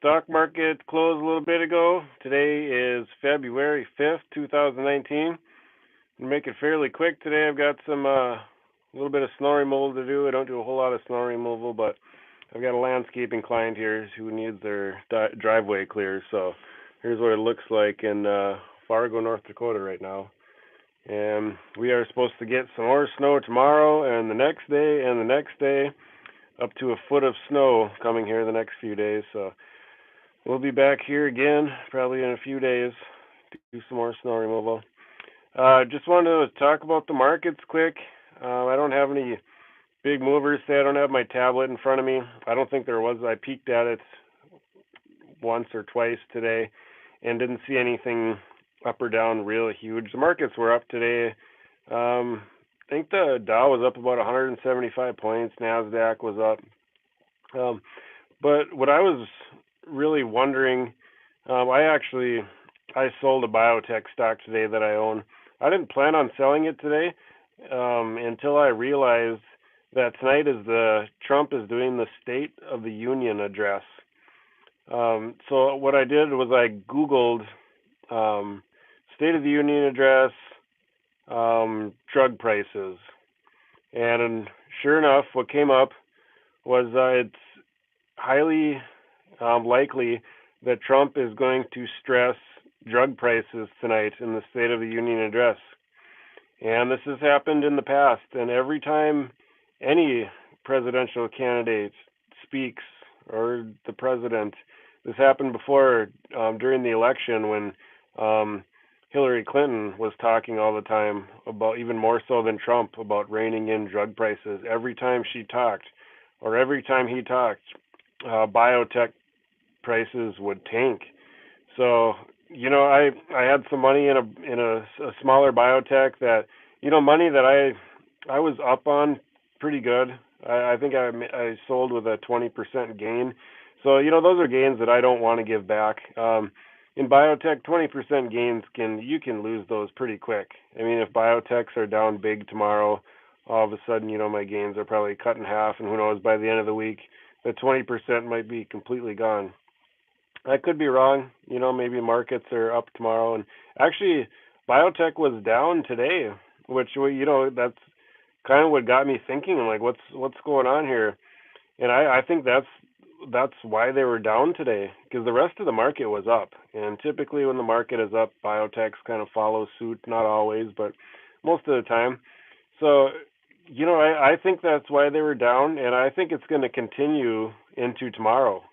stock market closed a little bit ago. Today is February 5th, 2019. To make it fairly quick today, I've got some little bit of snow removal to do. I don't do a whole lot of snow removal, but I've got a landscaping client here who needs their driveway cleared. So here's what it looks like in Fargo, North Dakota right now. And we are supposed to get some more snow tomorrow and the next day and the next day, up to a foot of snow coming here the next few days. So we'll be back here again probably in a few days to do some more snow removal. Just wanted to talk about the markets quick. I don't have any big movers today. I don't have my tablet in front of me. I don't think there was. I peeked at it once or twice today and didn't see anything up or down really huge. The markets were up today. I think the Dow was up about 175 points. NASDAQ was up. But what I was really wondering, I sold a biotech stock today that I own. I didn't plan on selling it today until I realized that tonight Trump is doing the State of the Union address. So what I did was I Googled State of the Union address, drug prices. And sure enough, what came up was it's highly likely that Trump is going to stress drug prices tonight in the State of the Union address. And this has happened in the past. And every time any presidential candidate speaks, or the president, this happened before during the election when Hillary Clinton was talking all the time about, even more so than Trump, about reining in drug prices. Every time she talked, or every time he talked, biotech prices would tank. So, I had some money in a smaller biotech that, money that I was up on pretty good. I think I sold with a 20% gain. So, those are gains that I don't want to give back. In biotech, 20% gains you can lose those pretty quick. I mean, if biotechs are down big tomorrow, all of a sudden, my gains are probably cut in half, and who knows, by the end of the week, the 20% might be completely gone. I could be wrong. Maybe markets are up tomorrow. And actually, biotech was down today, which, that's kind of what got me thinking, like, what's going on here? And I think that's why they were down today, because the rest of the market was up. And typically when the market is up, biotechs kind of follow suit, not always, but most of the time. So, I think that's why they were down, and I think it's going to continue into tomorrow,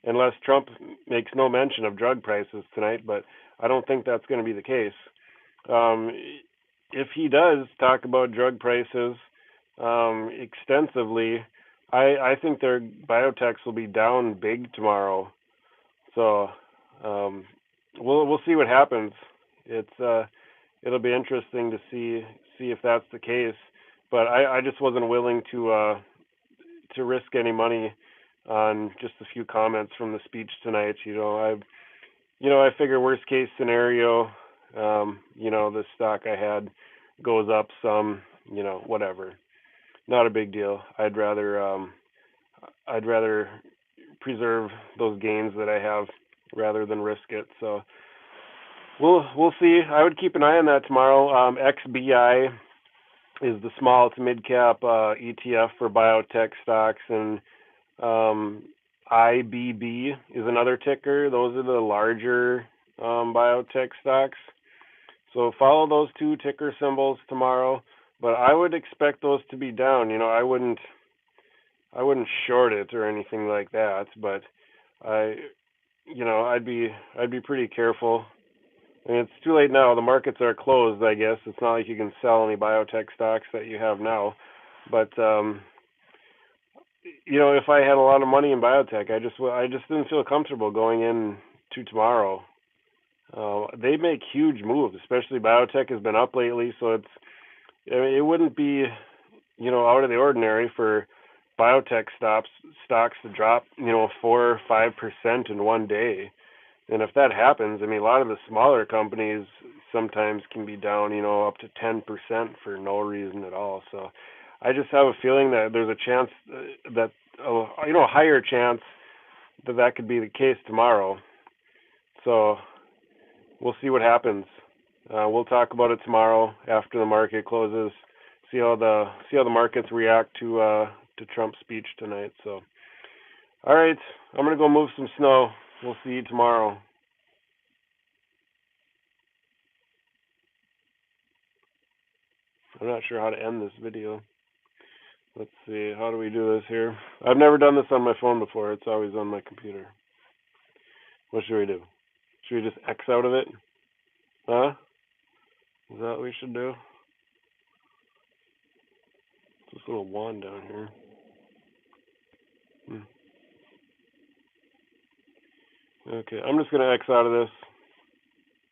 unless Trump makes no mention of drug prices tonight, but I don't think that's going to be the case. If he does talk about drug prices extensively, I think their biotechs will be down big tomorrow. So we'll see what happens. It'll be interesting to see if that's the case. But I just wasn't willing to risk any money on just a few comments from the speech tonight. I figure worst case scenario, the stock I had goes up some, whatever. Not a big deal. I'd rather preserve those gains that I have rather than risk it. So we'll see. I would keep an eye on that tomorrow. XBI is the small to mid cap ETF for biotech stocks, and IBB is another ticker. Those are the larger biotech stocks. So follow those two ticker symbols tomorrow. But I would expect those to be down. I wouldn't short it or anything like that. But I'd be pretty careful. I mean, it's too late now. The markets are closed, I guess. It's not like you can sell any biotech stocks that you have now. But if I had a lot of money in biotech, I just didn't feel comfortable going in to tomorrow. They make huge moves, especially biotech has been up lately, so it wouldn't be, out of the ordinary for biotech stocks to drop, 4 or 5% in one day. And if that happens, I mean, a lot of the smaller companies sometimes can be down, up to 10% for no reason at all. So I just have a feeling that there's a chance that, a higher chance that could be the case tomorrow. So we'll see what happens. We'll talk about it tomorrow after the market closes. See how the markets react to Trump's speech tonight. So, all right, I'm gonna go move some snow. We'll see you tomorrow. I'm not sure how to end this video. Let's see, how do we do this here? I've never done this on my phone before. It's always on my computer. What should we do? Should we just X out of it? Huh? Is that what we should do? This little wand down here. Okay, I'm just going to X out of this.